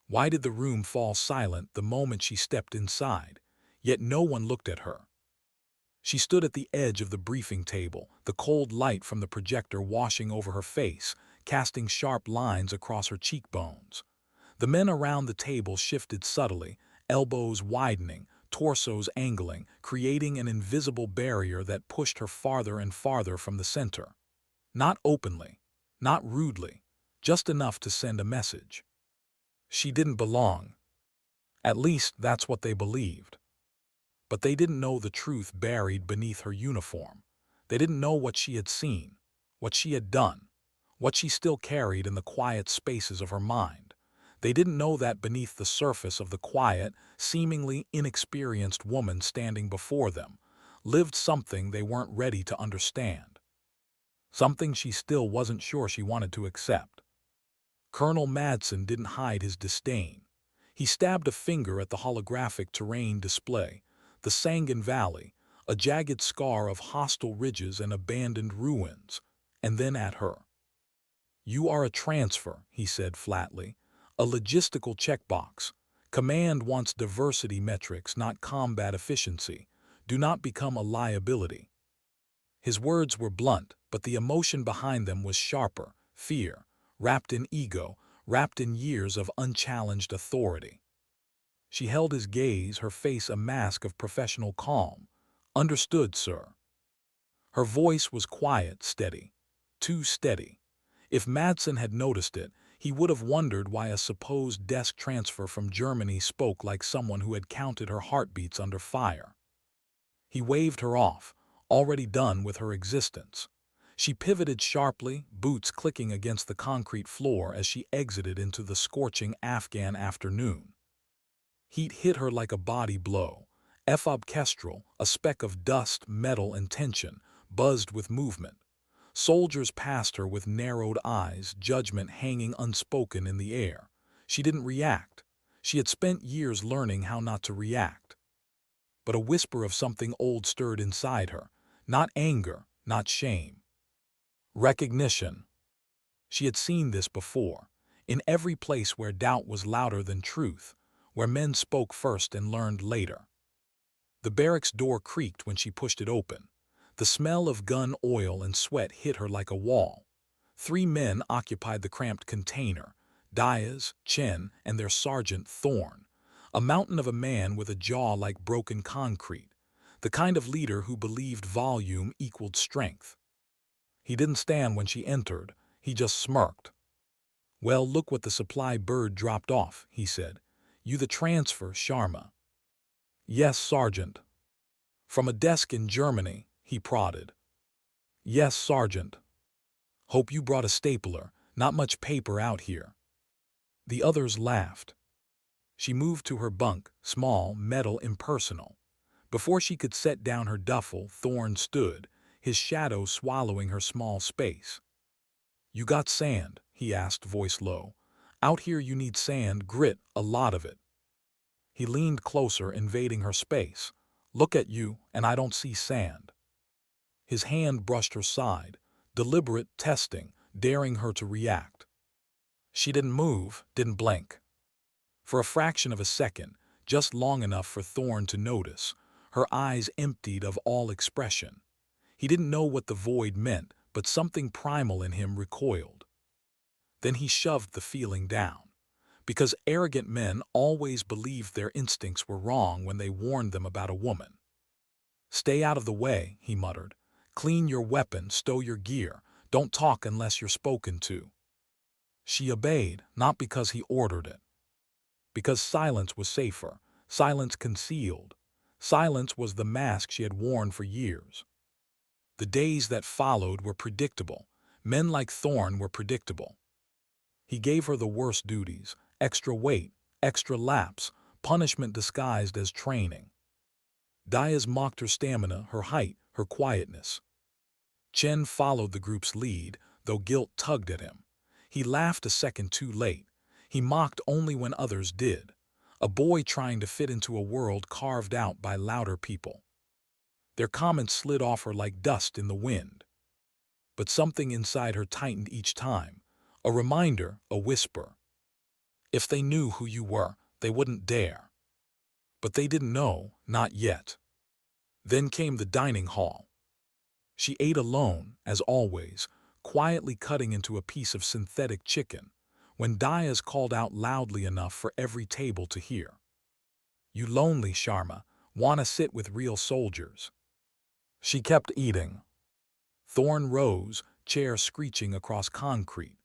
Why did the room fall silent the moment she stepped inside? Yet no one looked at her. She stood at the edge of the briefing table, the cold light from the projector washing over her face, casting sharp lines across her cheekbones. The men around the table shifted subtly, elbows widening, torsos angling, creating an invisible barrier that pushed her farther and farther from the center. Not openly, not rudely, just enough to send a message. She didn't belong. At least that's what they believed. But they didn't know the truth buried beneath her uniform. They didn't know what she had seen, what she had done, what she still carried in the quiet spaces of her mind. They didn't know that beneath the surface of the quiet, seemingly inexperienced woman standing before them lived something they weren't ready to understand. Something she still wasn't sure she wanted to accept. Colonel Madsen didn't hide his disdain. He stabbed a finger at the holographic terrain display, the Sangan Valley, a jagged scar of hostile ridges and abandoned ruins, and then at her. "You are a transfer," he said flatly, "a logistical checkbox. Command wants diversity metrics, not combat efficiency. Do not become a liability." His words were blunt, but the emotion behind them was sharper, fear, wrapped in ego, wrapped in years of unchallenged authority. She held his gaze, her face a mask of professional calm. "Understood, sir." Her voice was quiet, steady. Too steady. If Madsen had noticed it, he would have wondered why a supposed desk transfer from Germany spoke like someone who had counted her heartbeats under fire. He waved her off, already done with her existence. She pivoted sharply, boots clicking against the concrete floor as she exited into the scorching Afghan afternoon. Heat hit her like a body blow. Orchestral, a speck of dust, metal, and tension, buzzed with movement. Soldiers passed her with narrowed eyes, judgment hanging unspoken in the air. She didn't react. She had spent years learning how not to react. But a whisper of something old stirred inside her. Not anger, not shame. Recognition. She had seen this before. In every place where doubt was louder than truth, where men spoke first and learned later. The barracks door creaked when she pushed it open. The smell of gun oil and sweat hit her like a wall. 3 men occupied the cramped container, Diaz, Chen, and their sergeant Thorne, a mountain of a man with a jaw like broken concrete, the kind of leader who believed volume equaled strength. He didn't stand when she entered, he just smirked. "Well, look what the supply bird dropped off," he said. "You the transfer, Sharma?" "Yes, Sergeant." "From a desk in Germany," he prodded. "Yes, Sergeant." "Hope you brought a stapler, not much paper out here." The others laughed. She moved to her bunk, small, metal, impersonal. Before she could set down her duffel, Thorne stood, his shadow swallowing her small space. "You got sand?" he asked, voice low. "Out here you need sand, grit, a lot of it." He leaned closer, invading her space. "Look at you, and I don't see sand." His hand brushed her side, deliberate, testing, daring her to react. She didn't move, didn't blink. For a fraction of a second, just long enough for Thorne to notice, her eyes emptied of all expression. He didn't know what the void meant, but something primal in him recoiled. Then he shoved the feeling down. Because arrogant men always believed their instincts were wrong when they warned them about a woman. "Stay out of the way," he muttered. "Clean your weapon, stow your gear. Don't talk unless you're spoken to." She obeyed, not because he ordered it. Because silence was safer, silence concealed. Silence was the mask she had worn for years. The days that followed were predictable. Men like Thorne were predictable. He gave her the worst duties, extra weight, extra laps, punishment disguised as training. Diaz mocked her stamina, her height, her quietness. Chen followed the group's lead, though guilt tugged at him. He laughed a second too late. He mocked only when others did. A boy trying to fit into a world carved out by louder people. Their comments slid off her like dust in the wind. But something inside her tightened each time. A reminder, a whisper. If they knew who you were, they wouldn't dare. But they didn't know, not yet. Then came the dining hall. She ate alone, as always, quietly cutting into a piece of synthetic chicken, when Diaz called out loudly enough for every table to hear. "You lonely, Sharma, wanna sit with real soldiers." She kept eating. Thorn rose, chair screeching across concrete.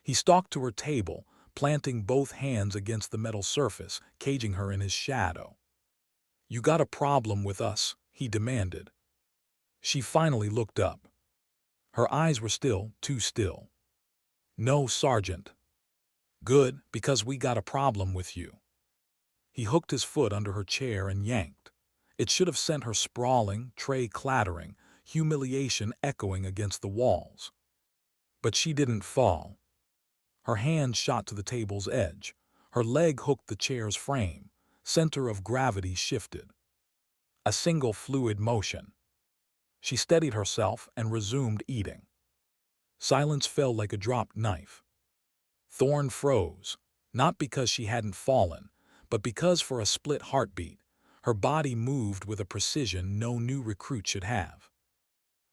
He stalked to her table, planting both hands against the metal surface, caging her in his shadow. "You got a problem with us?" he demanded. She finally looked up. Her eyes were still, too still. "No, Sergeant." "Good, because we got a problem with you." He hooked his foot under her chair and yanked. It should have sent her sprawling, tray clattering, humiliation echoing against the walls. But she didn't fall. Her hand shot to the table's edge. Her leg hooked the chair's frame. Center of gravity shifted. A single fluid motion. She steadied herself and resumed eating. Silence fell like a dropped knife. Thorn froze, not because she hadn't fallen, but because for a split heartbeat, her body moved with a precision no new recruit should have.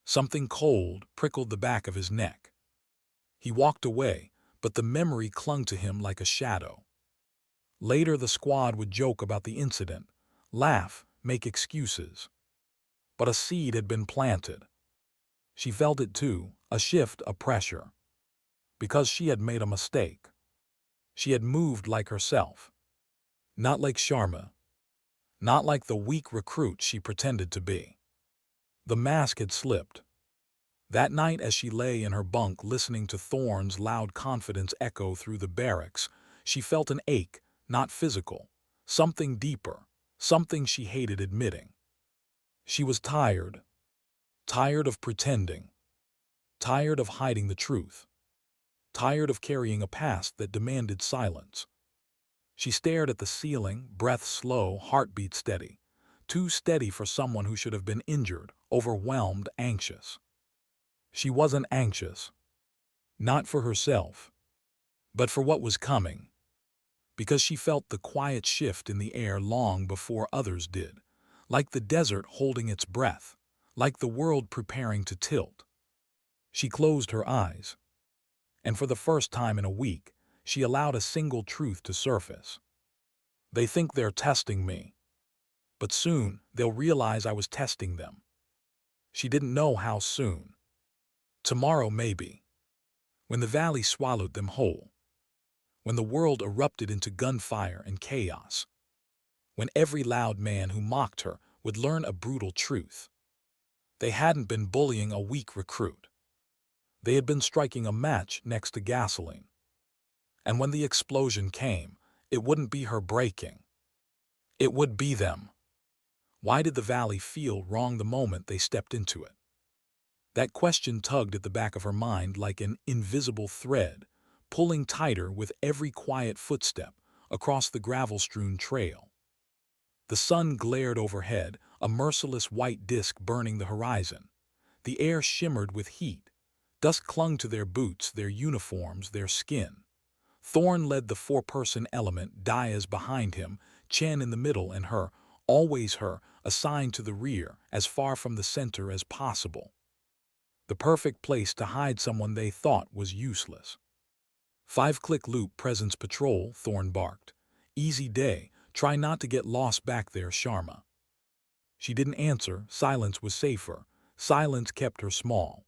Something cold prickled the back of his neck. He walked away, but the memory clung to him like a shadow. Later the squad would joke about the incident, laugh, make excuses. But a seed had been planted. She felt it too, a shift, a pressure. Because she had made a mistake. She had moved like herself. Not like Sharma. Not like the weak recruit she pretended to be. The mask had slipped. That night as she lay in her bunk listening to Thorn's loud confidence echo through the barracks, she felt an ache, not physical, something deeper, something she hated admitting. She was tired. Tired of pretending. Tired of hiding the truth. Tired of carrying a past that demanded silence. She stared at the ceiling, breath slow, heartbeat steady. Too steady for someone who should have been injured, overwhelmed, anxious. She wasn't anxious. Not for herself. But for what was coming. Because she felt the quiet shift in the air long before others did. Like the desert holding its breath. Like the world preparing to tilt. She closed her eyes. And for the first time in a week, she allowed a single truth to surface. "They think they're testing me. But soon, they'll realize I was testing them." She didn't know how soon. Tomorrow maybe. When the valley swallowed them whole. When the world erupted into gunfire and chaos. When every loud man who mocked her would learn a brutal truth. They hadn't been bullying a weak recruit. They had been striking a match next to gasoline. And when the explosion came, it wouldn't be her breaking. It would be them. Why did the valley feel wrong the moment they stepped into it? That question tugged at the back of her mind like an invisible thread, pulling tighter with every quiet footstep across the gravel-strewn trail. The sun glared overhead, a merciless white disk burning the horizon. The air shimmered with heat. Dust clung to their boots, their uniforms, their skin. Thorn led the four-person element, Diaz behind him, Chen in the middle, and her, always her, assigned to the rear, as far from the center as possible. The perfect place to hide someone they thought was useless. "5-click loop presence patrol," Thorn barked. "Easy day, try not to get lost back there, Sharma." She didn't answer. Silence was safer. Silence kept her small.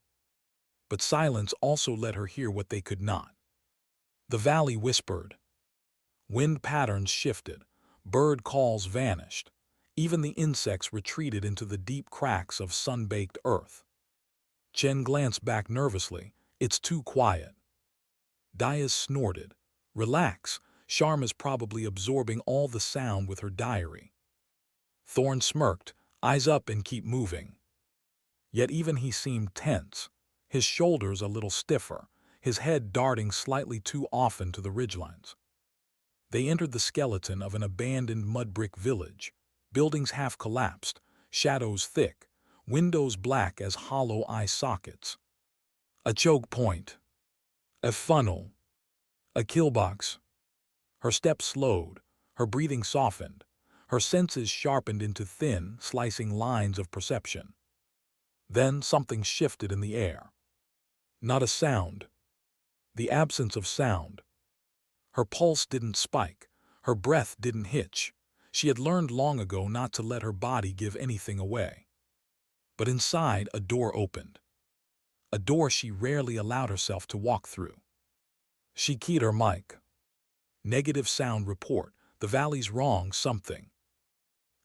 But silence also let her hear what they could not. The valley whispered. Wind patterns shifted. Bird calls vanished. Even the insects retreated into the deep cracks of sun-baked earth. Chen glanced back nervously. "It's too quiet." Diaz snorted. "Relax. Sharma's probably absorbing all the sound with her diary." Thorn smirked. "Eyes up and keep moving." Yet even he seemed tense, his shoulders a little stiffer, his head darting slightly too often to the ridgelines. They entered the skeleton of an abandoned mud-brick village. Buildings half collapsed, shadows thick, windows black as hollow eye sockets. A choke point. A funnel. A kill box. Her step slowed, her breathing softened, her senses sharpened into thin, slicing lines of perception. Then something shifted in the air. Not a sound. The absence of sound. Her pulse didn't spike. Her breath didn't hitch. She had learned long ago not to let her body give anything away. But inside, a door opened. A door she rarely allowed herself to walk through. She keyed her mic. Negative sound report. The valley's wrong something.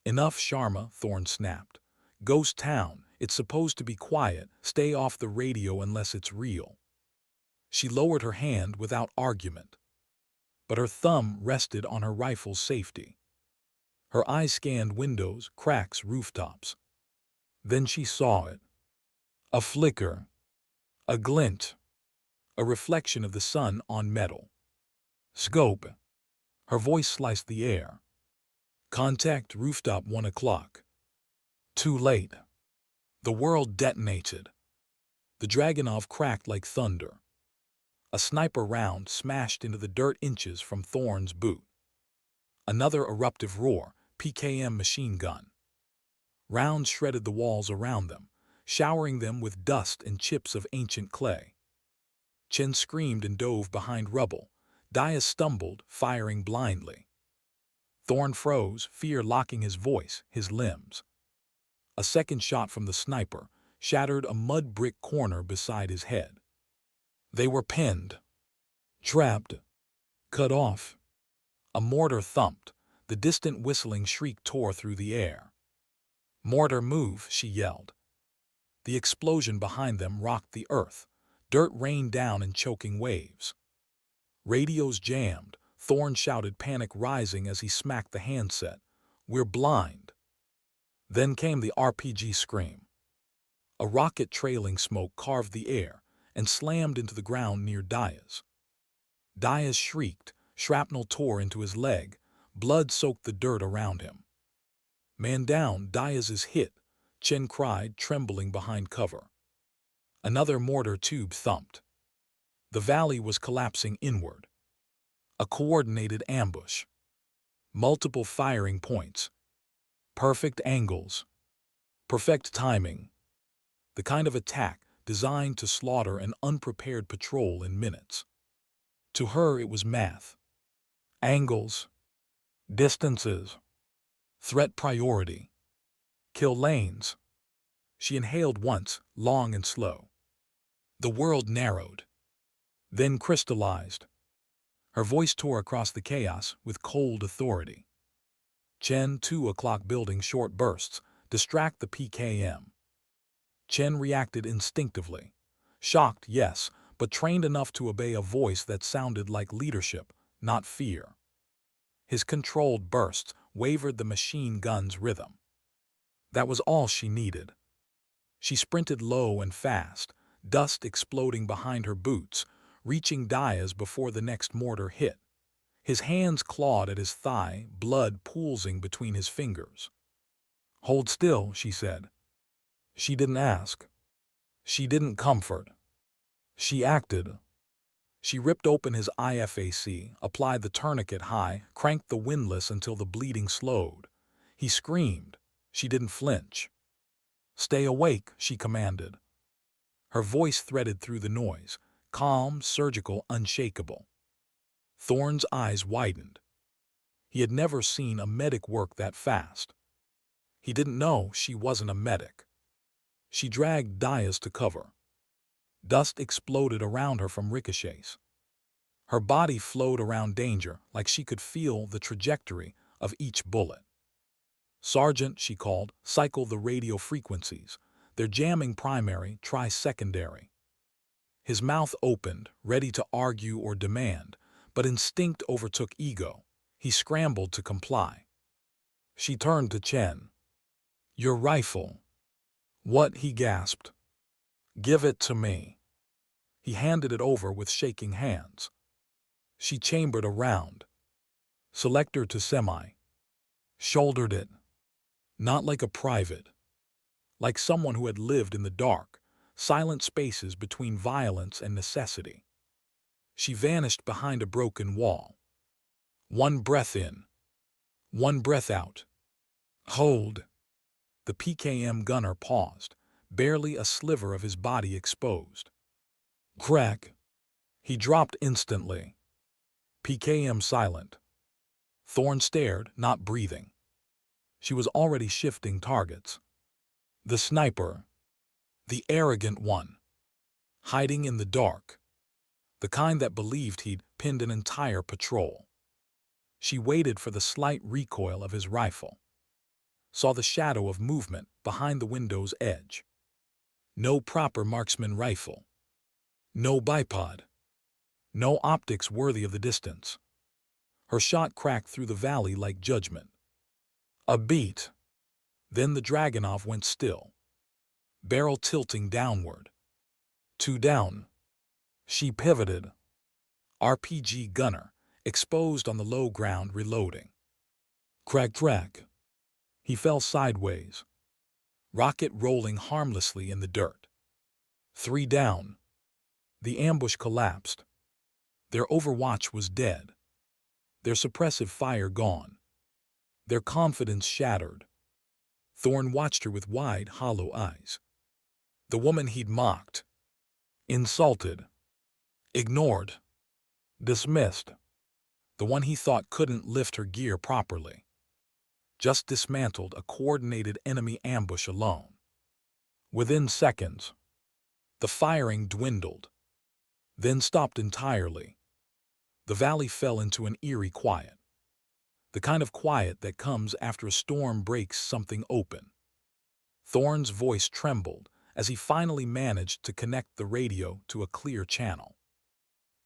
Enough, Sharma, Thorne snapped. Ghost town. It's supposed to be quiet. Stay off the radio unless it's real. She lowered her hand without argument. But her thumb rested on her rifle's safety. Her eyes scanned windows, cracks, rooftops. Then she saw it. A flicker. A glint. A reflection of the sun on metal. Scope. Her voice sliced the air. Contact rooftop 1 o'clock. Too late. The world detonated. The Dragunov cracked like thunder. A sniper round smashed into the dirt inches from Thorne's boot. Another eruptive roar, PKM machine gun. Rounds shredded the walls around them, showering them with dust and chips of ancient clay. Chen screamed and dove behind rubble. Dias stumbled, firing blindly. Thorne froze, fear locking his voice, his limbs. A second shot from the sniper shattered a mud brick corner beside his head. They were pinned, trapped, cut off. A mortar thumped. The distant whistling shriek tore through the air. Mortar, move, she yelled. The explosion behind them rocked the earth. Dirt rained down in choking waves. Radios jammed. Thorne shouted, panic rising as he smacked the handset. We're blind. Then came the RPG scream. A rocket trailing smoke carved the air and slammed into the ground near Dias. Dias shrieked. Shrapnel tore into his leg. Blood soaked the dirt around him. Man down, Dias is hit, Chen cried, trembling behind cover. Another mortar tube thumped. The valley was collapsing inward. A coordinated ambush. Multiple firing points. Perfect angles. Perfect timing. The kind of attack designed to slaughter an unprepared patrol in minutes. To her it was math. Angles. Distances. Threat priority. Kill lanes. She inhaled once, long and slow. The world narrowed. Then crystallized. Her voice tore across the chaos with cold authority. Chen, 2 o'clock building short bursts, distract the PKM. Chen reacted instinctively. Shocked, yes, but trained enough to obey a voice that sounded like leadership, not fear. His controlled bursts wavered the machine gun's rhythm. That was all she needed. She sprinted low and fast, dust exploding behind her boots, reaching Dias before the next mortar hit. His hands clawed at his thigh, blood poolsing between his fingers. Hold still, she said. She didn't ask. She didn't comfort. She acted. She ripped open his IFAC, applied the tourniquet high, cranked the windlass until the bleeding slowed. He screamed. She didn't flinch. Stay awake, she commanded. Her voice threaded through the noise, calm, surgical, unshakable. Thorne's eyes widened. He had never seen a medic work that fast. He didn't know she wasn't a medic. She dragged Dias to cover. Dust exploded around her from ricochets. Her body flowed around danger like she could feel the trajectory of each bullet. Sergeant, she called, cycle the radio frequencies. They're jamming primary, try secondary. His mouth opened, ready to argue or demand, but instinct overtook ego. He scrambled to comply. She turned to Chen. Your rifle. What? He gasped. Give it to me. He handed it over with shaking hands. She chambered a round. Selector to semi. Shouldered it. Not like a private. Like someone who had lived in the dark, silent spaces between violence and necessity. She vanished behind a broken wall. One breath in, one breath out. Hold. The PKM gunner paused, barely a sliver of his body exposed. Crack. He dropped instantly. PKM silent. Thorne stared, not breathing. She was already shifting targets. The sniper. The arrogant one. Hiding in the dark. The kind that believed he'd pinned an entire patrol. She waited for the slight recoil of his rifle. Saw the shadow of movement behind the window's edge. No proper marksman rifle. No bipod. No optics worthy of the distance. Her shot cracked through the valley like judgment. A beat. Then the Dragunov went still. Barrel tilting downward. 2 down. She pivoted. RPG gunner, exposed on the low ground, reloading. Crack, crack. He fell sideways. Rocket rolling harmlessly in the dirt. 3 down. The ambush collapsed. Their overwatch was dead. Their suppressive fire gone. Their confidence shattered. Thorne watched her with wide, hollow eyes. The woman he'd mocked. Insulted. Ignored. Dismissed. The one he thought couldn't lift her gear properly. Just dismantled a coordinated enemy ambush alone. Within seconds, the firing dwindled, then stopped entirely. The valley fell into an eerie quiet. The kind of quiet that comes after a storm breaks something open. Thorne's voice trembled as he finally managed to connect the radio to a clear channel.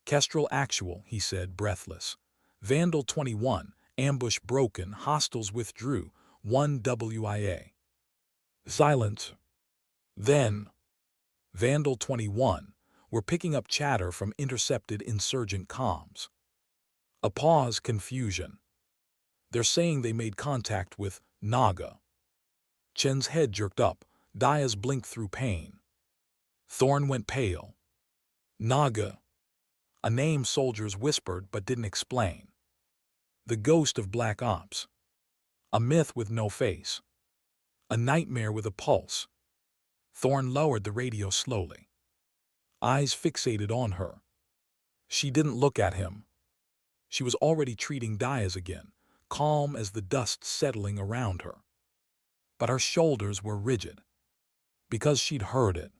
Kestrel Actual, he said, breathless. Vandal 21, ambush broken, hostiles withdrew, 1 WIA. Silence. Then, Vandal 21, were picking up chatter from intercepted insurgent comms. A pause, confusion. They're saying they made contact with Naga. Chen's head jerked up, Daya's blinked through pain. Thorne went pale. Naga. A name soldiers whispered but didn't explain. The ghost of Black Ops. A myth with no face. A nightmare with a pulse. Thorne lowered the radio slowly. Eyes fixated on her. She didn't look at him. She was already treating Diaz again, calm as the dust settling around her. But her shoulders were rigid. Because she'd heard it.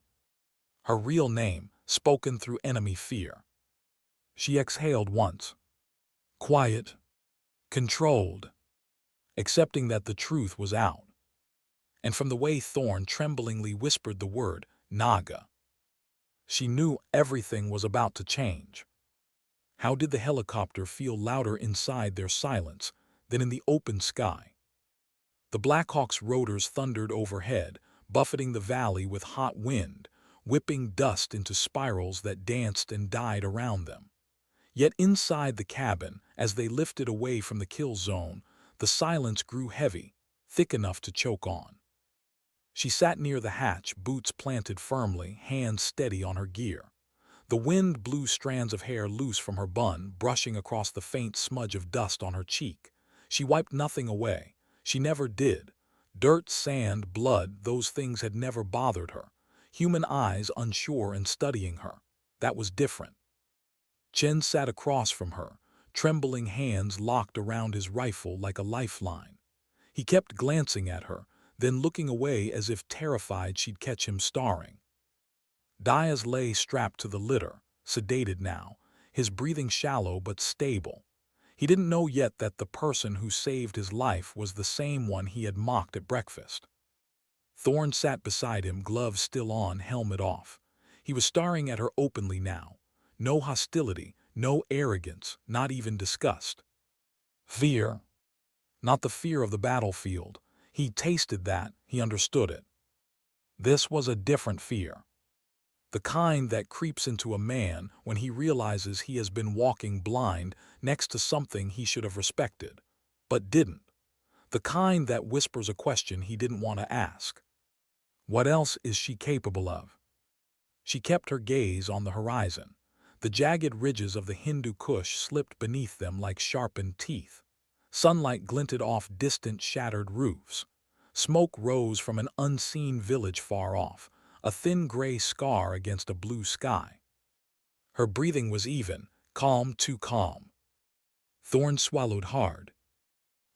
Her real name, spoken through enemy fear. She exhaled once. Quiet. Controlled. Accepting that the truth was out. And from the way Thorne tremblingly whispered the word, Naga, she knew everything was about to change. How did the helicopter feel louder inside their silence than in the open sky? The Blackhawk's rotors thundered overhead, buffeting the valley with hot wind, whipping dust into spirals that danced and died around them. Yet inside the cabin, as they lifted away from the kill zone, the silence grew heavy, thick enough to choke on. She sat near the hatch, boots planted firmly, hands steady on her gear. The wind blew strands of hair loose from her bun, brushing across the faint smudge of dust on her cheek. She wiped nothing away. She never did. Dirt, sand, blood, those things had never bothered her. Human eyes unsure and studying her. That was different. Chen sat across from her, trembling hands locked around his rifle like a lifeline. He kept glancing at her, then looking away as if terrified she'd catch him starring. Diaz lay strapped to the litter, sedated now, his breathing shallow but stable. He didn't know yet that the person who saved his life was the same one he had mocked at breakfast. Thorne sat beside him, gloves still on, helmet off. He was staring at her openly now. No hostility, no arrogance, not even disgust. Fear. Not the fear of the battlefield. He tasted that, he understood it. This was a different fear. The kind that creeps into a man when he realizes he has been walking blind next to something he should have respected, but didn't. The kind that whispers a question he didn't want to ask. What else is she capable of? She kept her gaze on the horizon. The jagged ridges of the Hindu Kush slipped beneath them like sharpened teeth. Sunlight glinted off distant shattered roofs. Smoke rose from an unseen village far off, a thin gray scar against a blue sky. Her breathing was even, calm, too calm. Thorne swallowed hard.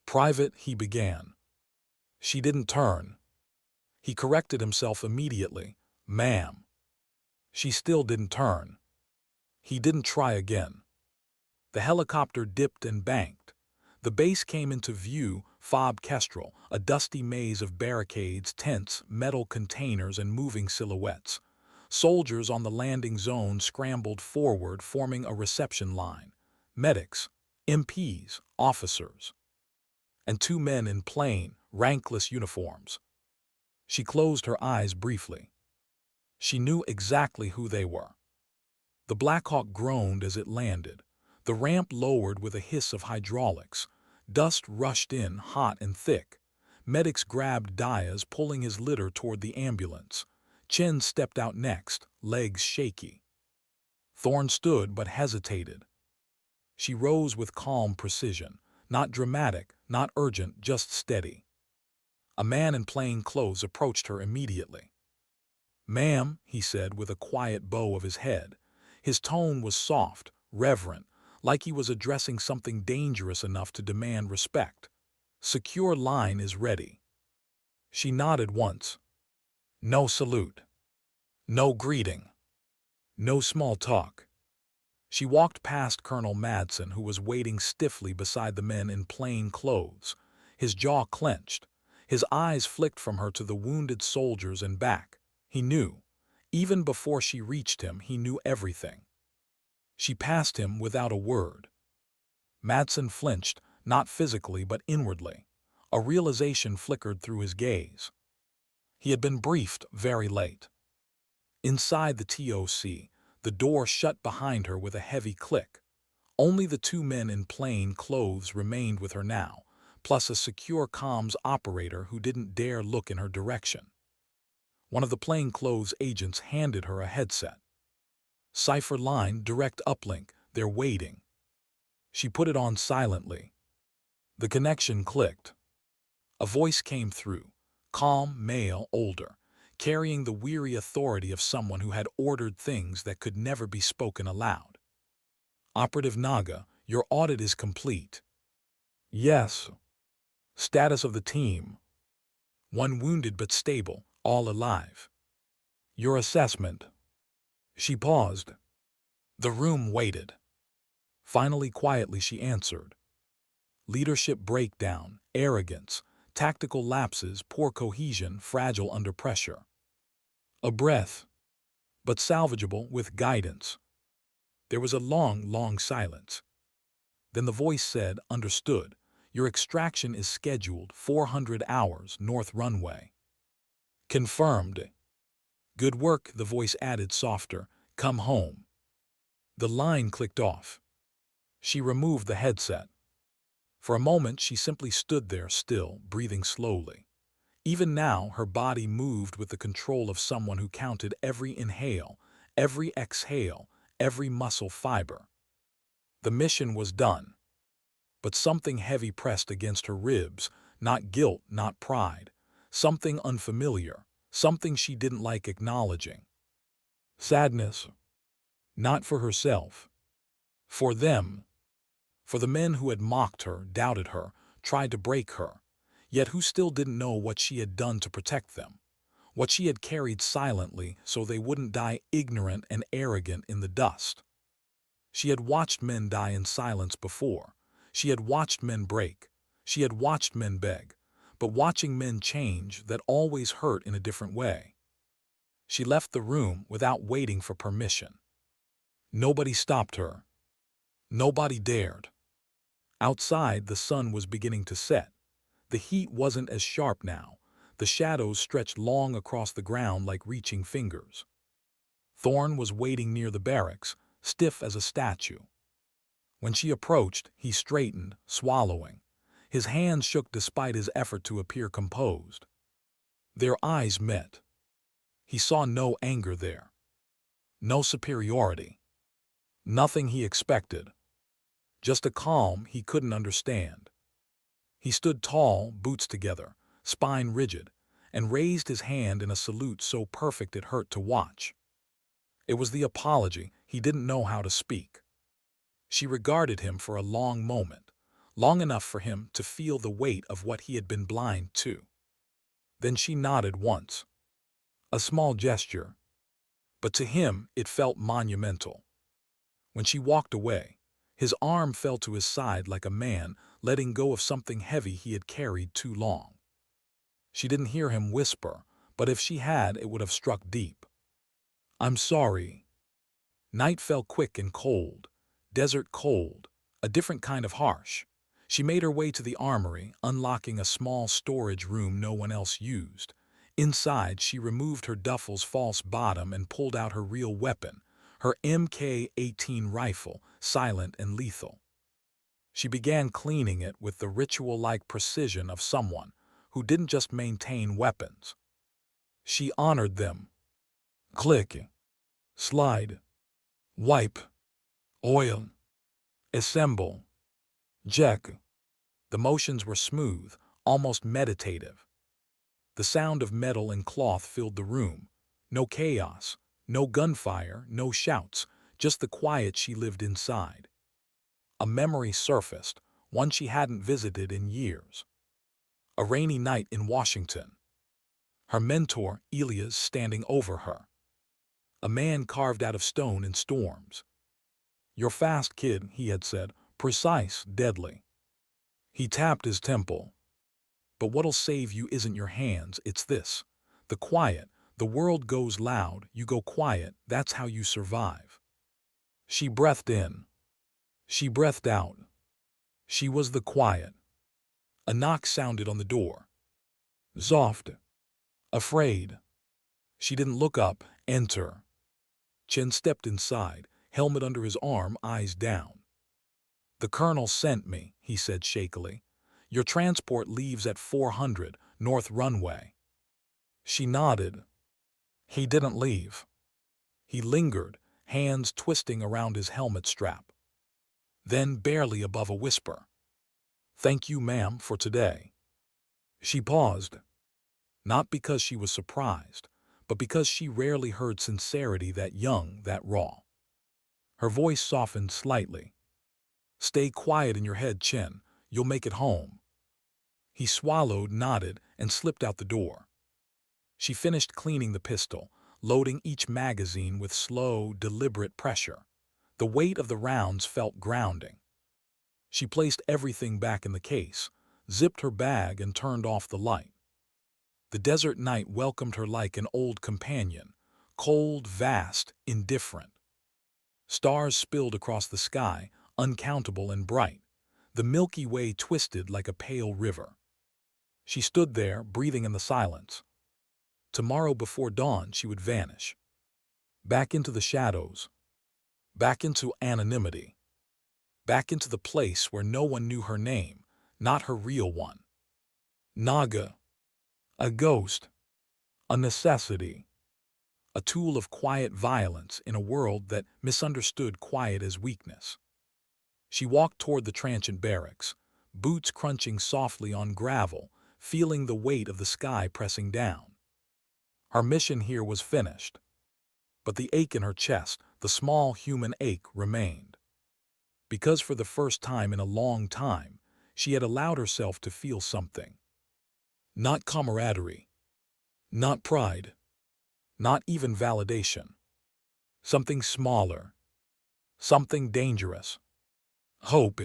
"Private," he began. She didn't turn. He corrected himself immediately. "Ma'am." She still didn't turn. He didn't try again. The helicopter dipped and banked. The base came into view, Fob Kestrel, a dusty maze of barricades, tents, metal containers, and moving silhouettes. Soldiers on the landing zone scrambled forward, forming a reception line. Medics, MPs, officers, and two men in plain, rankless uniforms. She closed her eyes briefly. She knew exactly who they were. The Black Hawk groaned as it landed. The ramp lowered with a hiss of hydraulics. Dust rushed in, hot and thick. Medics grabbed Diaz, pulling his litter toward the ambulance. Chen stepped out next, legs shaky. Thorne stood but hesitated. She rose with calm precision, not dramatic, not urgent, just steady. A man in plain clothes approached her immediately. "Ma'am," he said with a quiet bow of his head. His tone was soft, reverent, like he was addressing something dangerous enough to demand respect. "Secure line is ready." She nodded once. No salute. No greeting. No small talk. She walked past Colonel Madsen, who was waiting stiffly beside the men in plain clothes. His jaw clenched. His eyes flicked from her to the wounded soldiers and back. He knew. Even before she reached him, he knew everything. She passed him without a word. Madsen flinched, not physically but inwardly. A realization flickered through his gaze. He had been briefed very late. Inside the TOC, the door shut behind her with a heavy click. Only the two men in plain clothes remained with her now, plus a secure comms operator who didn't dare look in her direction. One of the plainclothes agents handed her a headset. "Cipher line, direct uplink, they're waiting." She put it on silently. The connection clicked. A voice came through, calm, male, older, carrying the weary authority of someone who had ordered things that could never be spoken aloud. "Operative Naga, your audit is complete." "Yes." "Status of the team?" "One wounded but stable, all alive." "Your assessment?" She paused. The room waited. Finally, quietly, she answered. "Leadership breakdown, arrogance, tactical lapses, poor cohesion, fragile under pressure." A breath, but salvageable with guidance. There was a long silence. Then the voice said, "Understood. Your extraction is scheduled 400 hours, north runway." "Confirmed." "Good work," the voice added softer. "Come home." The line clicked off. She removed the headset. For a moment she simply stood there still, breathing slowly. Even now her body moved with the control of someone who counted every inhale, every exhale, every muscle fiber. The mission was done. But something heavy pressed against her ribs, not guilt, not pride. Something unfamiliar, something she didn't like acknowledging. Sadness. Not for herself. For them. For the men who had mocked her, doubted her, tried to break her, yet who still didn't know what she had done to protect them, what she had carried silently so they wouldn't die ignorant and arrogant in the dust. She had watched men die in silence before. She had watched men break. She had watched men beg. But watching men change, that always hurt in a different way. She left the room without waiting for permission. Nobody stopped her. Nobody dared. Outside, the sun was beginning to set. The heat wasn't as sharp now. The shadows stretched long across the ground like reaching fingers. Thorne was waiting near the barracks, stiff as a statue. When she approached, he straightened, swallowing. His hands shook despite his effort to appear composed. Their eyes met. He saw no anger there. No superiority. Nothing he expected, just a calm he couldn't understand. He stood tall, boots together, spine rigid, and raised his hand in a salute so perfect it hurt to watch. It was the apology he didn't know how to speak. She regarded him for a long moment, long enough for him to feel the weight of what he had been blind to. Then she nodded once. A small gesture, but to him it felt monumental. When she walked away, his arm fell to his side like a man letting go of something heavy he had carried too long. She didn't hear him whisper, but if she had, it would have struck deep. "I'm sorry." Night fell quick and cold, desert cold, a different kind of harsh. She made her way to the armory, unlocking a small storage room no one else used. Inside, she removed her duffel's false bottom and pulled out her real weapon, her MK-18 rifle, silent and lethal. She began cleaning it with the ritual-like precision of someone who didn't just maintain weapons. She honored them. Click, slide, wipe, oil, assemble, check. The motions were smooth, almost meditative. The sound of metal and cloth filled the room. No chaos, no gunfire, no shouts, just the quiet she lived inside. A memory surfaced, one she hadn't visited in years. A rainy night in Washington. Her mentor, Elias, standing over her. A man carved out of stone in storms. "You're fast, kid," he had said, precise, deadly. He tapped his temple. "But what'll save you isn't your hands, it's this. The quiet. The world goes loud, you go quiet, that's how you survive." She breathed in. She breathed out. She was the quiet. A knock sounded on the door. Soft. Afraid. She didn't look up. Enter. Chen stepped inside, helmet under his arm, eyes down. "The colonel sent me," he said shakily. "Your transport leaves at 400, North Runway." She nodded. He didn't leave. He lingered, hands twisting around his helmet strap. Then, barely above a whisper, "Thank you, ma'am, for today." She paused. Not because she was surprised, but because she rarely heard sincerity that young, that raw. Her voice softened slightly. "Stay quiet in your head, Chen. You'll make it home." He swallowed, nodded, and slipped out the door. She finished cleaning the pistol, loading each magazine with slow, deliberate pressure. The weight of the rounds felt grounding. She placed everything back in the case, zipped her bag, and turned off the light. The desert night welcomed her like an old companion, cold, vast, indifferent. Stars spilled across the sky, uncountable and bright. The Milky Way twisted like a pale river. She stood there, breathing in the silence. Tomorrow before dawn she would vanish. Back into the shadows. Back into anonymity. Back into the place where no one knew her name, not her real one. Naga. A ghost. A necessity. A tool of quiet violence in a world that misunderstood quiet as weakness. She walked toward the transient barracks, boots crunching softly on gravel, feeling the weight of the sky pressing down. Her mission here was finished. But the ache in her chest, the small human ache, remained. Because for the first time in a long time, she had allowed herself to feel something. Not camaraderie. Not pride. Not even validation. Something smaller. Something dangerous. Hope.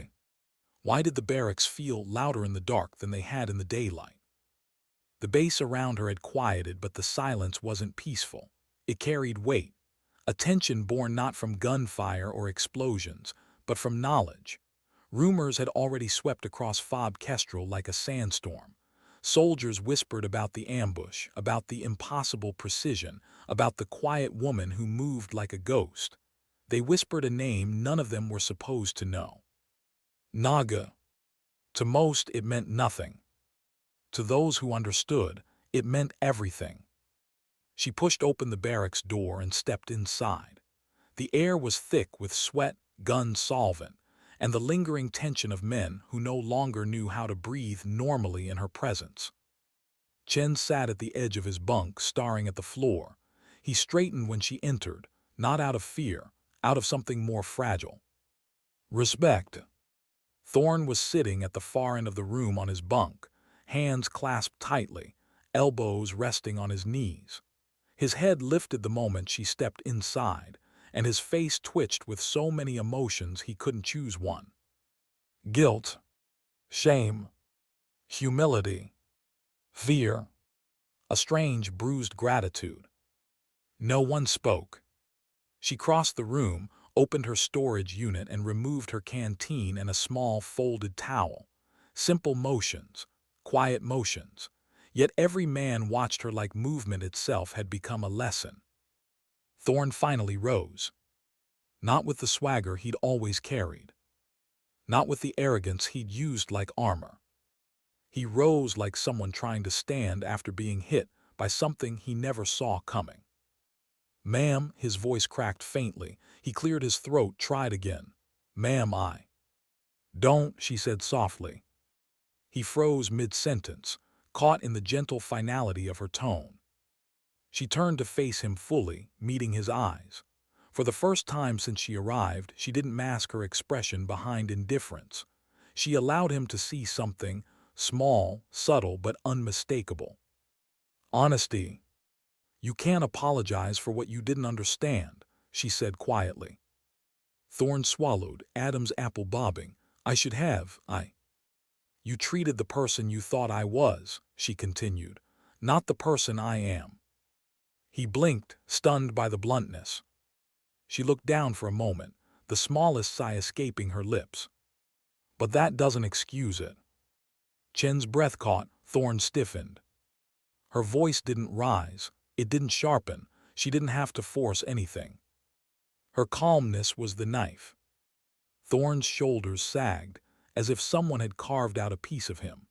Why did the barracks feel louder in the dark than they had in the daylight? The base around her had quieted, but the silence wasn't peaceful. It carried weight, a tension born not from gunfire or explosions, but from knowledge. Rumors had already swept across Fob Kestrel like a sandstorm. Soldiers whispered about the ambush, about the impossible precision, about the quiet woman who moved like a ghost. They whispered a name none of them were supposed to know. Naga. To most, it meant nothing. To those who understood, it meant everything. She pushed open the barracks door and stepped inside. The air was thick with sweat, gun solvent, and the lingering tension of men who no longer knew how to breathe normally in her presence. Chen sat at the edge of his bunk, staring at the floor. He straightened when she entered, not out of fear, out of something more fragile. Respect. Thorne was sitting at the far end of the room on his bunk, hands clasped tightly, elbows resting on his knees. His head lifted the moment she stepped inside, and his face twitched with so many emotions he couldn't choose one. Guilt, shame, humility, fear, a strange bruised gratitude. No one spoke. She crossed the room, opened her storage unit and removed her canteen and a small folded towel. Simple motions, quiet motions. Yet every man watched her like movement itself had become a lesson. Thorne finally rose. Not with the swagger he'd always carried. Not with the arrogance he'd used like armor. He rose like someone trying to stand after being hit by something he never saw coming. "Ma'am," his voice cracked faintly. He cleared his throat, tried again. "Ma'am, I—" "Don't," she said softly. He froze mid-sentence, caught in the gentle finality of her tone. She turned to face him fully, meeting his eyes. For the first time since she arrived, she didn't mask her expression behind indifference. She allowed him to see something, small, subtle, but unmistakable. Honesty. "You can't apologize for what you didn't understand," she said quietly. Thorne swallowed, Adam's apple bobbing. "I should have, You treated the person you thought I was," she continued, "not the person I am." He blinked, stunned by the bluntness. She looked down for a moment, the smallest sigh escaping her lips. "But that doesn't excuse it." Chen's breath caught, Thorne stiffened. Her voice didn't rise, it didn't sharpen, she didn't have to force anything. Her calmness was the knife. Thorne's shoulders sagged, as if someone had carved out a piece of him.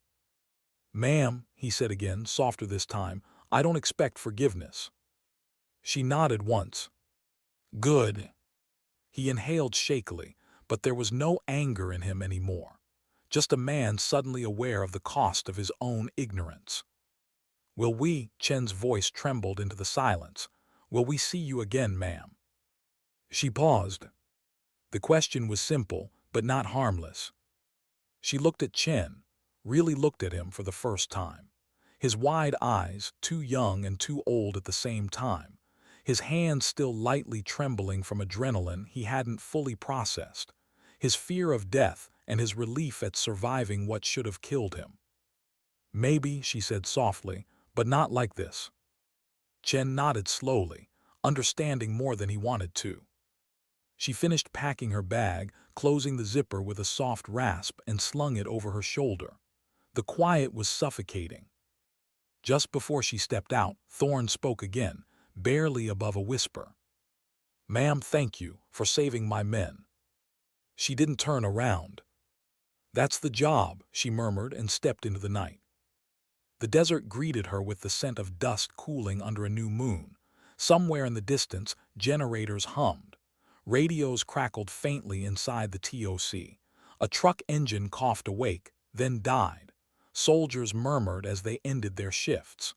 "Ma'am," he said again, softer this time, "I don't expect forgiveness." She nodded once. "Good." He inhaled shakily, but there was no anger in him anymore. Just a man suddenly aware of the cost of his own ignorance. "Will we," Chen's voice trembled into the silence, "will we see you again, ma'am?" She paused. The question was simple, but not harmless. She looked at Chen, really looked at him for the first time. His wide eyes, too young and too old at the same time. His hands still lightly trembling from adrenaline he hadn't fully processed. His fear of death and his relief at surviving what should have killed him. "Maybe," she said softly, "but not like this." Chen nodded slowly, understanding more than he wanted to. She finished packing her bag, closing the zipper with a soft rasp and slung it over her shoulder. The quiet was suffocating. Just before she stepped out, Thorne spoke again, barely above a whisper. "Ma'am, thank you for saving my men." She didn't turn around. "That's the job," she murmured and stepped into the night. The desert greeted her with the scent of dust cooling under a new moon. Somewhere in the distance, generators hummed. Radios crackled faintly inside the TOC. A truck engine coughed awake, then died. Soldiers murmured as they ended their shifts.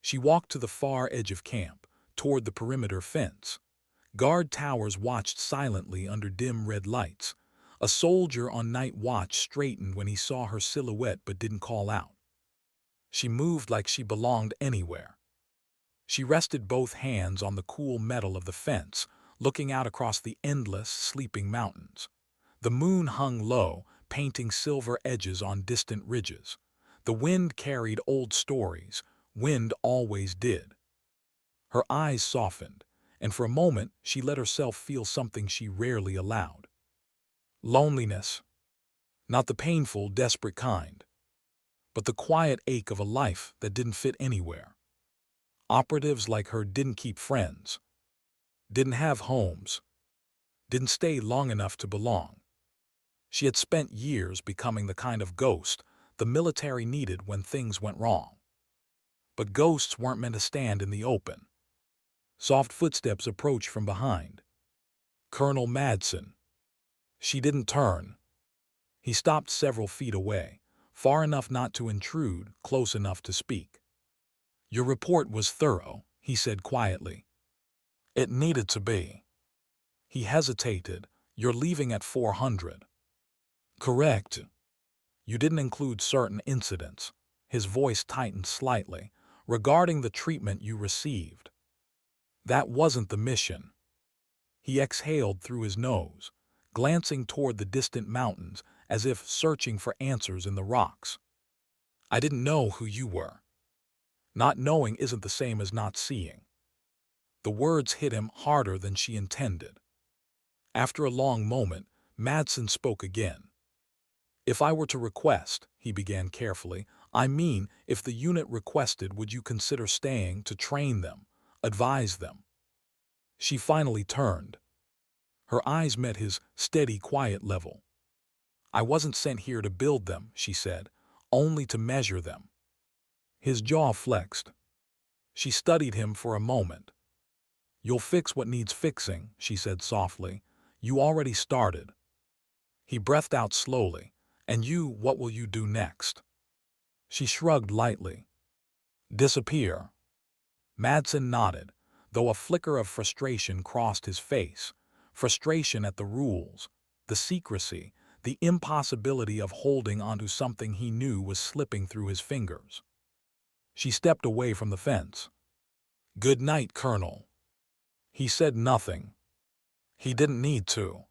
She walked to the far edge of camp, toward the perimeter fence. Guard towers watched silently under dim red lights. A soldier on night watch straightened when he saw her silhouette but didn't call out. She moved like she belonged anywhere. She rested both hands on the cool metal of the fence, looking out across the endless, sleeping mountains. The moon hung low, painting silver edges on distant ridges. The wind carried old stories. Wind always did. Her eyes softened, and for a moment she let herself feel something she rarely allowed. Loneliness. Not the painful, desperate kind, but the quiet ache of a life that didn't fit anywhere. Operatives like her didn't keep friends, didn't have homes, didn't stay long enough to belong. She had spent years becoming the kind of ghost the military needed when things went wrong. But ghosts weren't meant to stand in the open. Soft footsteps approached from behind. Colonel Madsen. She didn't turn. He stopped several feet away, far enough not to intrude, close enough to speak. Your report was thorough, he said quietly. It needed to be. He hesitated. You're leaving at 400. Correct. You didn't include certain incidents. His voice tightened slightly. Regarding the treatment you received. That wasn't the mission. He exhaled through his nose, glancing toward the distant mountains as if searching for answers in the rocks. I didn't know who you were. Not knowing isn't the same as not seeing. The words hit him harder than she intended. After a long moment, Madsen spoke again. If I were to request, he began carefully, I mean, if the unit requested, would you consider staying to train them, advise them? She finally turned. Her eyes met his steady, quiet level. I wasn't sent here to build them, she said, only to measure them. His jaw flexed. She studied him for a moment. You'll fix what needs fixing, she said softly. You already started. He breathed out slowly. And you, what will you do next? She shrugged lightly. Disappear. Madsen nodded, though a flicker of frustration crossed his face. Frustration at the rules, the secrecy, the impossibility of holding onto something he knew was slipping through his fingers. She stepped away from the fence. Good night, Colonel. He said nothing. He didn't need to.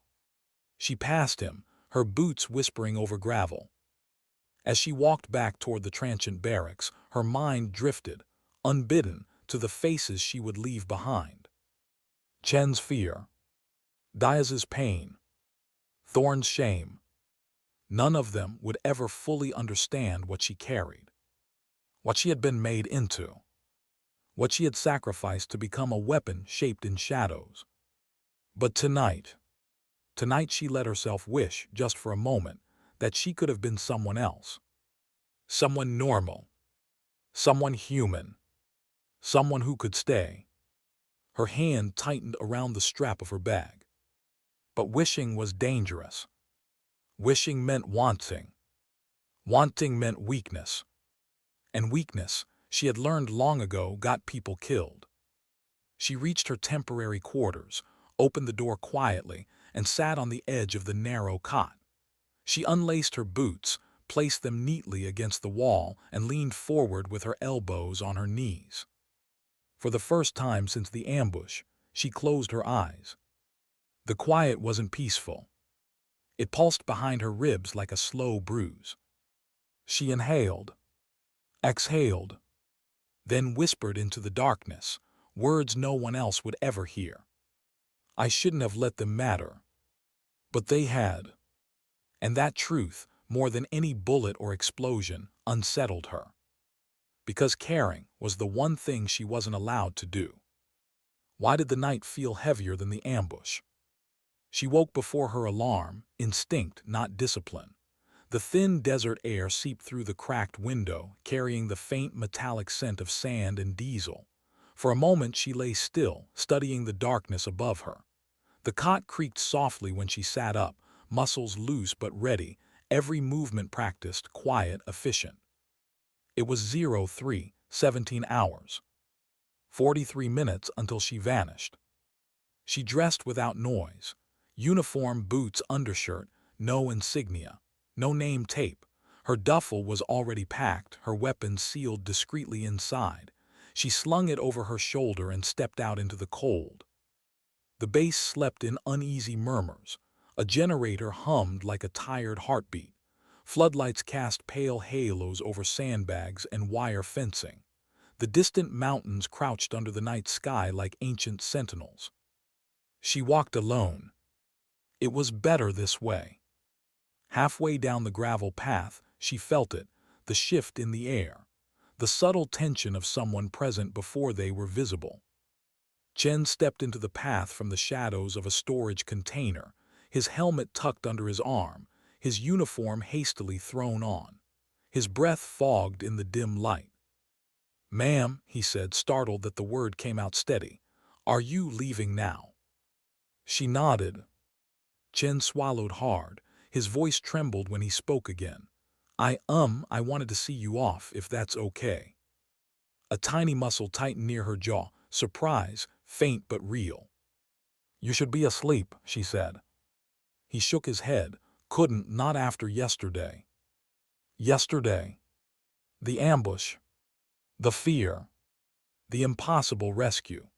She passed him, her boots whispering over gravel. As she walked back toward the transient barracks, her mind drifted, unbidden, to the faces she would leave behind. Chen's fear. Diaz's pain. Thorne's shame. None of them would ever fully understand what she carried. What she had been made into. What she had sacrificed to become a weapon shaped in shadows. But tonight she let herself wish, just for a moment, that she could have been someone else. Someone normal. Someone human. Someone who could stay. Her hand tightened around the strap of her bag. But wishing was dangerous. Wishing meant wanting. Wanting meant weakness. And weakness, she had learned long ago, got people killed. She reached her temporary quarters, opened the door quietly, and sat on the edge of the narrow cot. She unlaced her boots, placed them neatly against the wall, and leaned forward with her elbows on her knees. For the first time since the ambush, she closed her eyes. The quiet wasn't peaceful. It pulsed behind her ribs like a slow bruise. She inhaled, exhaled, then whispered into the darkness, words no one else would ever hear. I shouldn't have let them matter. But they had. And that truth, more than any bullet or explosion, unsettled her. Because caring was the one thing she wasn't allowed to do. Why did the night feel heavier than the ambush? She woke before her alarm, instinct, not discipline. The thin desert air seeped through the cracked window, carrying the faint metallic scent of sand and diesel. For a moment she lay still, studying the darkness above her. The cot creaked softly when she sat up, muscles loose but ready, every movement practiced, quiet, efficient. It was 03:17 hours. 43 minutes until she vanished. She dressed without noise. Uniform, boots, undershirt, no insignia, no name tape. Her duffel was already packed, her weapon sealed discreetly inside. She slung it over her shoulder and stepped out into the cold. The base slept in uneasy murmurs. A generator hummed like a tired heartbeat. Floodlights cast pale halos over sandbags and wire fencing. The distant mountains crouched under the night sky like ancient sentinels. She walked alone. It was better this way. Halfway down the gravel path, she felt it, the shift in the air, the subtle tension of someone present before they were visible. Chen stepped into the path from the shadows of a storage container, his helmet tucked under his arm, his uniform hastily thrown on. His breath fogged in the dim light. "Ma'am," he said, startled that the word came out steady, "are you leaving now?" She nodded. Chen swallowed hard. His voice trembled when he spoke again. I wanted to see you off, if that's okay. A tiny muscle tightened near her jaw, surprise, faint but real. You should be asleep, she said. He shook his head. Couldn't, not after yesterday. Yesterday. The ambush. The fear. The impossible rescue.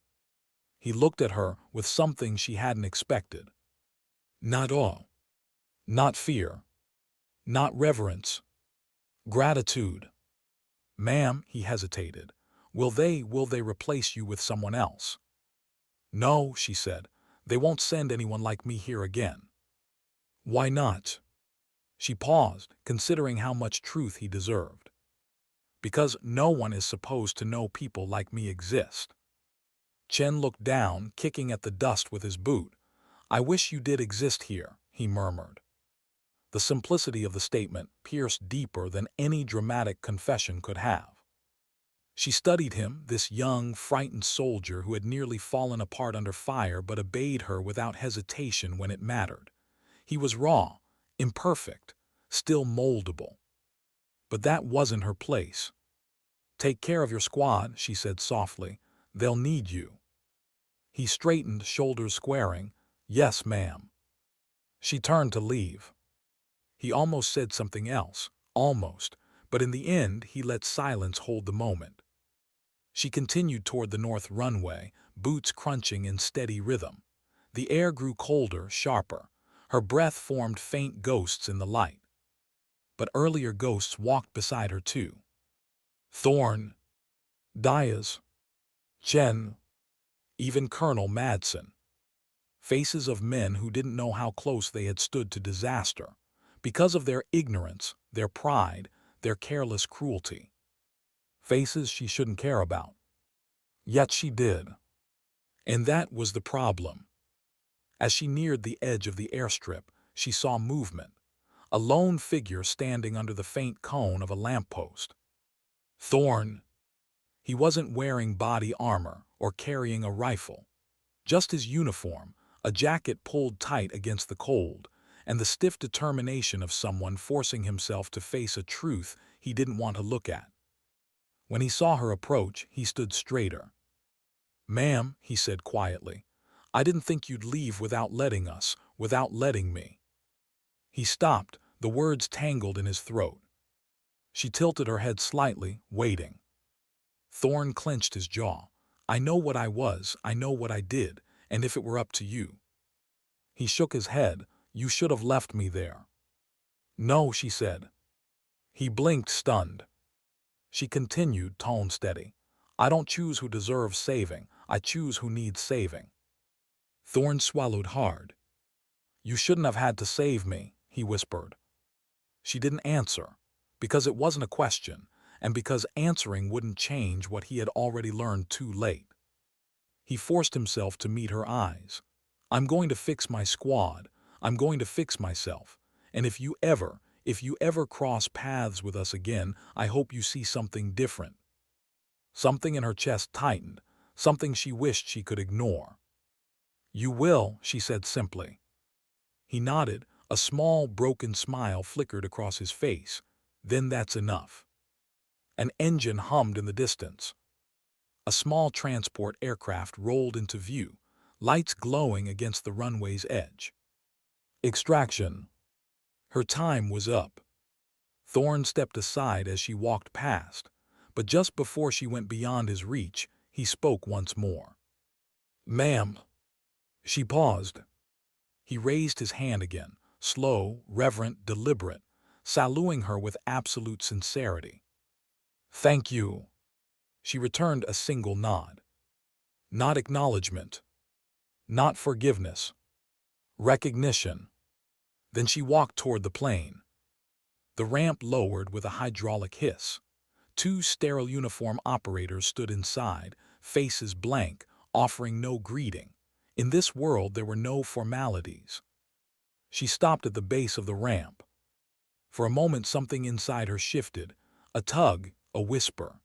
He looked at her with something she hadn't expected. Not awe. Not fear. Not reverence. Gratitude. Ma'am, he hesitated. Will they replace you with someone else? No, she said. They won't send anyone like me here again. Why not? She paused, considering how much truth he deserved. Because no one is supposed to know people like me exist. Chen looked down, kicking at the dust with his boot. I wish you did exist here, he murmured. The simplicity of the statement pierced deeper than any dramatic confession could have. She studied him, this young, frightened soldier who had nearly fallen apart under fire but obeyed her without hesitation when it mattered. He was raw, imperfect, still moldable. But that wasn't her place. Take care of your squad, she said softly. They'll need you. He straightened, shoulders squaring. Yes, ma'am. She turned to leave. He almost said something else, almost, but in the end he let silence hold the moment. She continued toward the north runway, boots crunching in steady rhythm. The air grew colder, sharper. Her breath formed faint ghosts in the light. But earlier ghosts walked beside her too. Thorn, Diaz, Chen, even Colonel Madsen. Faces of men who didn't know how close they had stood to disaster, because of their ignorance, their pride, their careless cruelty. Faces she shouldn't care about. Yet she did. And that was the problem. As she neared the edge of the airstrip, she saw movement. A lone figure standing under the faint cone of a lamppost. Thorn. He wasn't wearing body armor or carrying a rifle. Just his uniform, a jacket pulled tight against the cold, and the stiff determination of someone forcing himself to face a truth he didn't want to look at. When he saw her approach, he stood straighter. Ma'am, he said quietly, I didn't think you'd leave without letting us, without letting me. He stopped, the words tangled in his throat. She tilted her head slightly, waiting. Thorn clenched his jaw. I know what I was, I know what I did, and if it were up to you. He shook his head. You should have left me there. No, she said. He blinked, stunned. She continued, tone steady. I don't choose who deserves saving, I choose who needs saving. Thorn swallowed hard. You shouldn't have had to save me, he whispered. She didn't answer, because it wasn't a question, and because answering wouldn't change what he had already learned too late. He forced himself to meet her eyes. I'm going to fix my squad. I'm going to fix myself. And if you ever cross paths with us again, I hope you see something different. Something in her chest tightened, something she wished she could ignore. You will, she said simply. He nodded, a small, broken smile flickered across his face. Then that's enough. An engine hummed in the distance. A small transport aircraft rolled into view, lights glowing against the runway's edge. Extraction. Her time was up. Thorn stepped aside as she walked past, but just before she went beyond his reach, he spoke once more. Ma'am. She paused. He raised his hand again, slow, reverent, deliberate, saluting her with absolute sincerity. Thank you. She returned a single nod. Not acknowledgement. Not forgiveness. Recognition. Then she walked toward the plane. The ramp lowered with a hydraulic hiss. 2 sterile uniform operators stood inside, faces blank, offering no greeting. In this world there were no formalities. She stopped at the base of the ramp. For a moment something inside her shifted, a tug, a whisper.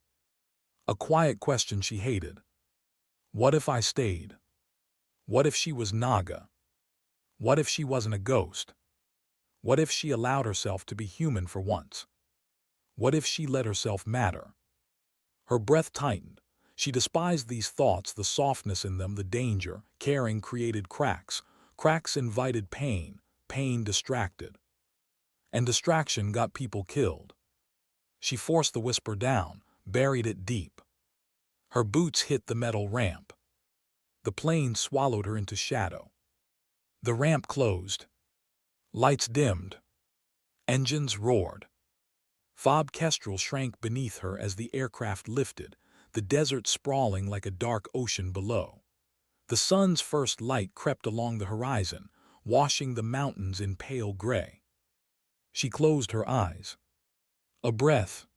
A quiet question she hated. What if I stayed? What if she was Naga? What if she wasn't a ghost? What if she allowed herself to be human for once? What if she let herself matter? Her breath tightened. She despised these thoughts, the softness in them, the danger. Caring created cracks. Cracks invited pain. Pain distracted. And distraction got people killed. She forced the whisper down, buried it deep. Her boots hit the metal ramp. The plane swallowed her into shadow. The ramp closed. Lights dimmed. Engines roared. Fob Kestrel shrank beneath her as the aircraft lifted, the desert sprawling like a dark ocean below. The sun's first light crept along the horizon, washing the mountains in pale gray. She closed her eyes. A breath.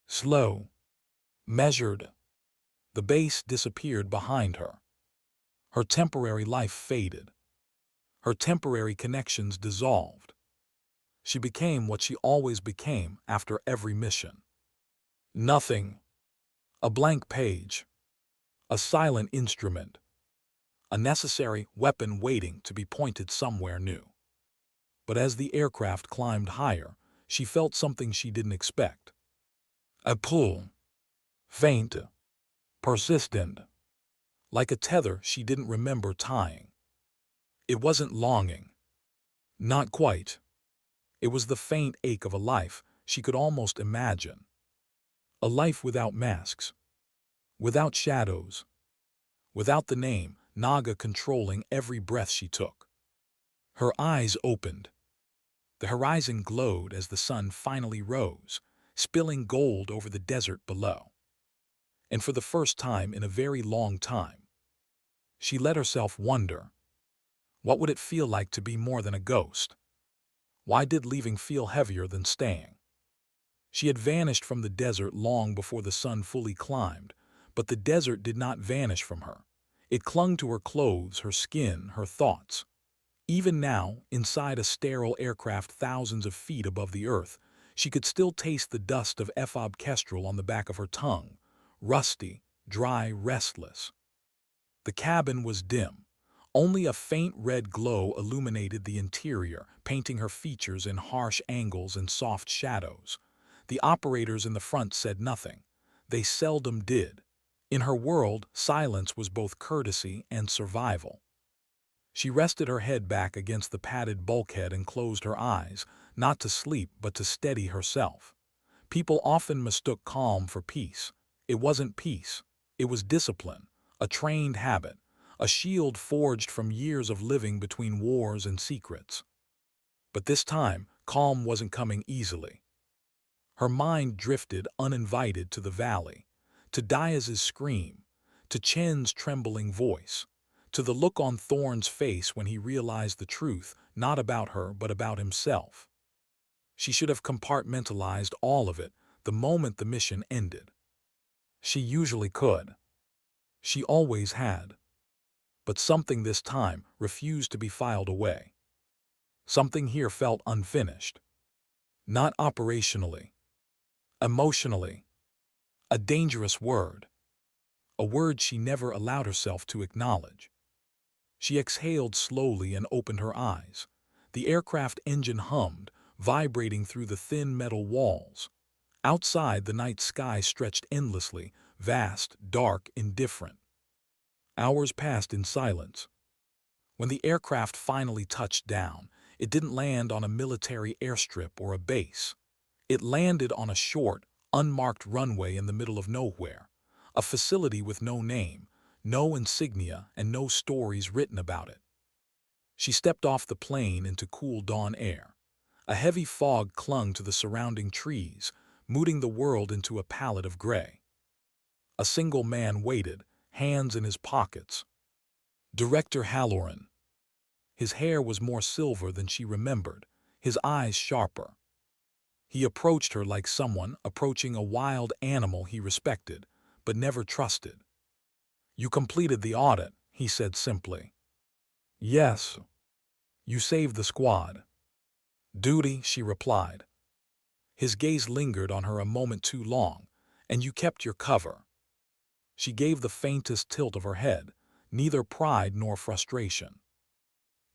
Slow. Measured. The base disappeared behind her. Her temporary life faded. Her temporary connections dissolved. She became what she always became after every mission. Nothing. A blank page. A silent instrument. A necessary weapon waiting to be pointed somewhere new. But as the aircraft climbed higher, she felt something she didn't expect. A pull. Faint. Persistent. Like a tether she didn't remember tying. It wasn't longing. Not quite. It was the faint ache of a life she could almost imagine. A life without masks. Without shadows. Without the name, Naga controlling every breath she took. Her eyes opened. The horizon glowed as the sun finally rose, spilling gold over the desert below. And for the first time in a very long time, she let herself wonder, what would it feel like to be more than a ghost? Why did leaving feel heavier than staying? She had vanished from the desert long before the sun fully climbed, but the desert did not vanish from her. It clung to her clothes, her skin, her thoughts. Even now, inside a sterile aircraft thousands of feet above the earth, she could still taste the dust of Fob Kestrel on the back of her tongue, rusty, dry, restless. The cabin was dim. Only a faint red glow illuminated the interior, painting her features in harsh angles and soft shadows. The operators in the front said nothing. They seldom did. In her world, silence was both courtesy and survival. She rested her head back against the padded bulkhead and closed her eyes, not to sleep but to steady herself. People often mistook calm for peace. It wasn't peace. It was discipline, a trained habit, a shield forged from years of living between wars and secrets. But this time, calm wasn't coming easily. Her mind drifted uninvited to the valley, to Diaz's scream, to Chen's trembling voice, to the look on Thorne's face when he realized the truth, not about her but about himself. She should have compartmentalized all of it the moment the mission ended. She usually could. She always had. But something this time refused to be filed away. Something here felt unfinished. Not operationally. Emotionally. A dangerous word. A word she never allowed herself to acknowledge. She exhaled slowly and opened her eyes. The aircraft engine hummed, vibrating through the thin metal walls. Outside, the night sky stretched endlessly, vast, dark, indifferent. Hours passed in silence. When the aircraft finally touched down, it didn't land on a military airstrip or a base. It landed on a short, unmarked runway in the middle of nowhere, a facility with no name, no insignia, and no stories written about it. She stepped off the plane into cool dawn air. A heavy fog clung to the surrounding trees, mooting the world into a palette of gray. A single man waited, hands in his pockets. Director Halloran. His hair was more silver than she remembered, his eyes sharper. He approached her like someone approaching a wild animal he respected, but never trusted. "You completed the audit," he said simply. "Yes." "You saved the squad." "Duty," she replied. His gaze lingered on her a moment too long. "And you kept your cover." She gave the faintest tilt of her head, neither pride nor frustration.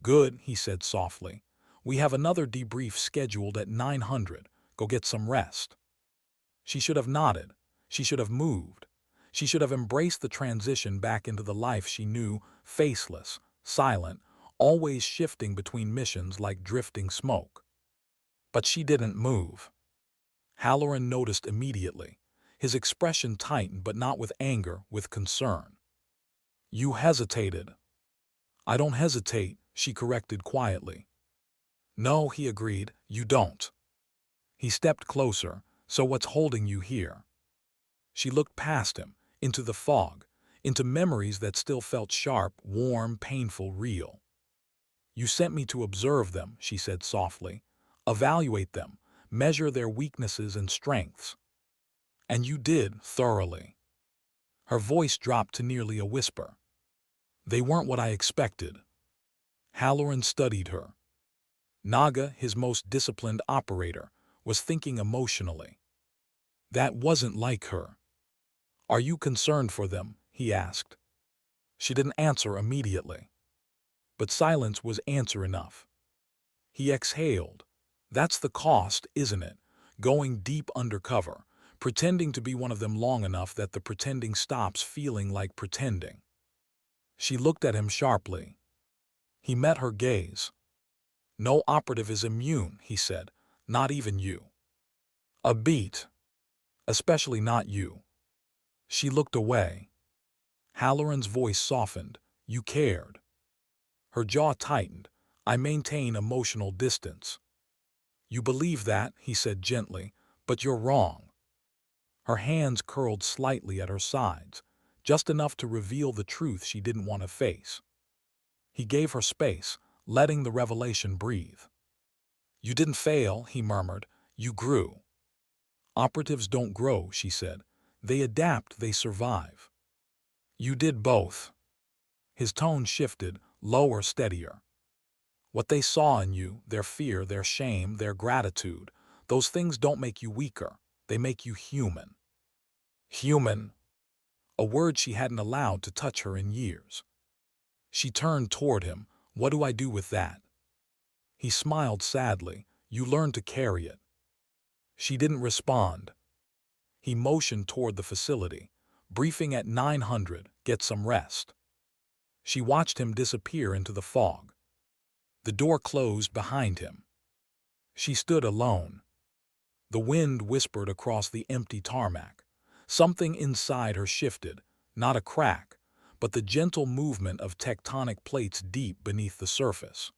"Good," he said softly. "We have another debrief scheduled at 900. Go get some rest." She should have nodded. She should have moved. She should have embraced the transition back into the life she knew, faceless, silent, always shifting between missions like drifting smoke. But she didn't move. Halloran noticed immediately. His expression tightened, but not with anger, with concern. "You hesitated." "I don't hesitate," she corrected quietly. "No," he agreed, "you don't." He stepped closer. "So what's holding you here?" She looked past him, into the fog, into memories that still felt sharp, warm, painful, real. "You sent me to observe them," she said softly. "Evaluate them, measure their weaknesses and strengths. And you did, thoroughly." Her voice dropped to nearly a whisper. "They weren't what I expected." Halloran studied her. Naga, his most disciplined operator, was thinking emotionally. That wasn't like her. "Are you concerned for them?" he asked. She didn't answer immediately. But silence was answer enough. He exhaled. "That's the cost, isn't it? Going deep undercover, pretending to be one of them long enough that the pretending stops feeling like pretending." She looked at him sharply. He met her gaze. "No operative is immune," he said. "Not even you." "A beat. Especially not you." She looked away. Halloran's voice softened. "You cared." Her jaw tightened. "I maintain emotional distance." "You believe that," he said gently, "but you're wrong." Her hands curled slightly at her sides, just enough to reveal the truth she didn't want to face. He gave her space, letting the revelation breathe. "You didn't fail," he murmured. "You grew." "Operatives don't grow," she said. "They adapt, they survive." "You did both." His tone shifted, lower, steadier. "What they saw in you, their fear, their shame, their gratitude, those things don't make you weaker. They make you human." Human. A word she hadn't allowed to touch her in years. She turned toward him. "What do I do with that?" He smiled sadly. "You learn to carry it." She didn't respond. He motioned toward the facility. "Briefing at 900. Get some rest." She watched him disappear into the fog. The door closed behind him. She stood alone. The wind whispered across the empty tarmac. Something inside her shifted, not a crack, but the gentle movement of tectonic plates deep beneath the surface.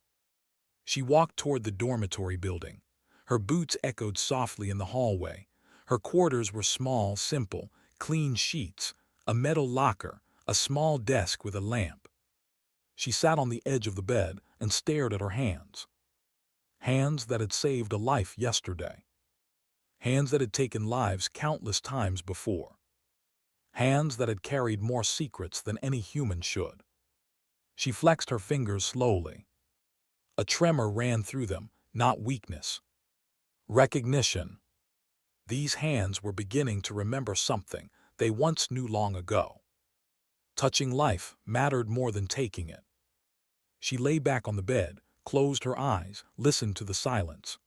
She walked toward the dormitory building. Her boots echoed softly in the hallway. Her quarters were small, simple, clean sheets, a metal locker, a small desk with a lamp. She sat on the edge of the bed and stared at her hands. Hands that had saved a life yesterday. Hands that had taken lives countless times before. Hands that had carried more secrets than any human should. She flexed her fingers slowly. A tremor ran through them, not weakness. Recognition. These hands were beginning to remember something they once knew long ago. Touching life mattered more than taking it. She lay back on the bed, closed her eyes, listened to the silence.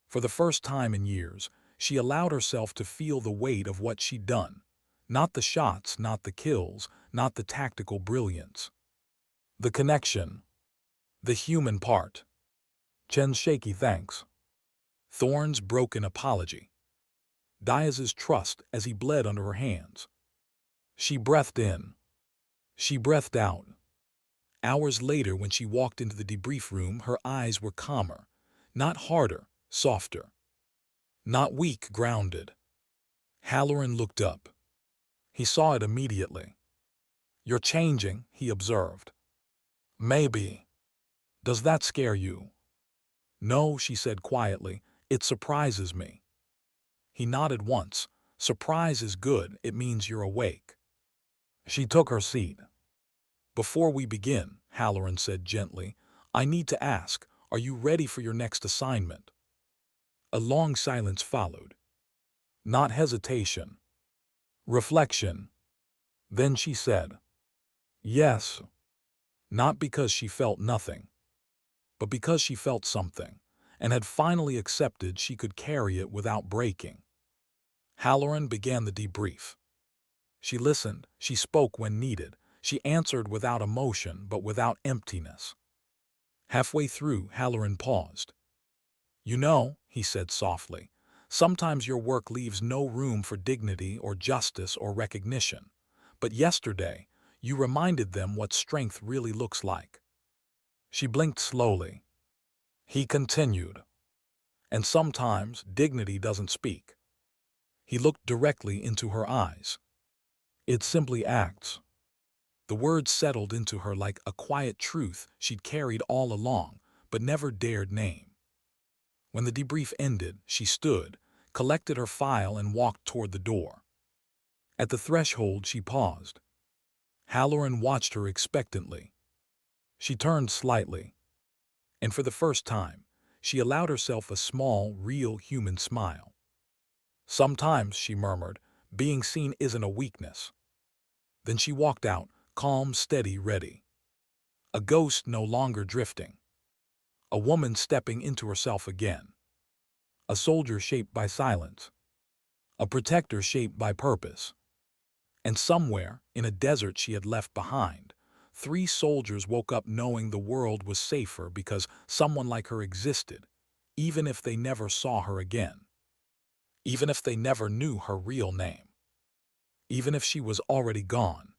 For the first time in years, she allowed herself to feel the weight of what she'd done. Not the shots, not the kills, not the tactical brilliance. The connection. The human part. Chen's shaky thanks. Thorne's broken apology. Diaz's trust as he bled under her hands. She breathed in. She breathed out. Hours later, when she walked into the debrief room, her eyes were calmer. Not harder, softer. Not weak, grounded. Halloran looked up. He saw it immediately. "You're changing," he observed. "Maybe. Does that scare you?" "No," she said quietly. "It surprises me." He nodded once. "Surprise is good. It means you're awake." She took her seat. "Before we begin," Halloran said gently, "I need to ask, are you ready for your next assignment?" A long silence followed. Not hesitation. Reflection. Then she said, Yes, not because she felt nothing, but because she felt something, and had finally accepted she could carry it without breaking. Halloran began the debrief. She listened, she spoke when needed, she answered without emotion but without emptiness. Halfway through, Halloran paused. "You know," he said softly, "sometimes your work leaves no room for dignity or justice or recognition. But yesterday, you reminded them what strength really looks like." She blinked slowly. He continued, "And sometimes dignity doesn't speak." He looked directly into her eyes. "It simply acts." The words settled into her like a quiet truth she'd carried all along, but never dared name. When the debrief ended, she stood, collected her file and walked toward the door. At the threshold, she paused. Halloran watched her expectantly. She turned slightly, and for the first time, she allowed herself a small, real human smile. "Sometimes," she murmured, "being seen isn't a weakness." Then she walked out, calm, steady, ready. A ghost no longer drifting. A woman stepping into herself again. A soldier shaped by silence. A protector shaped by purpose. And somewhere, in a desert she had left behind, 3 soldiers woke up knowing the world was safer because someone like her existed, even if they never saw her again. Even if they never knew her real name. Even if she was already gone.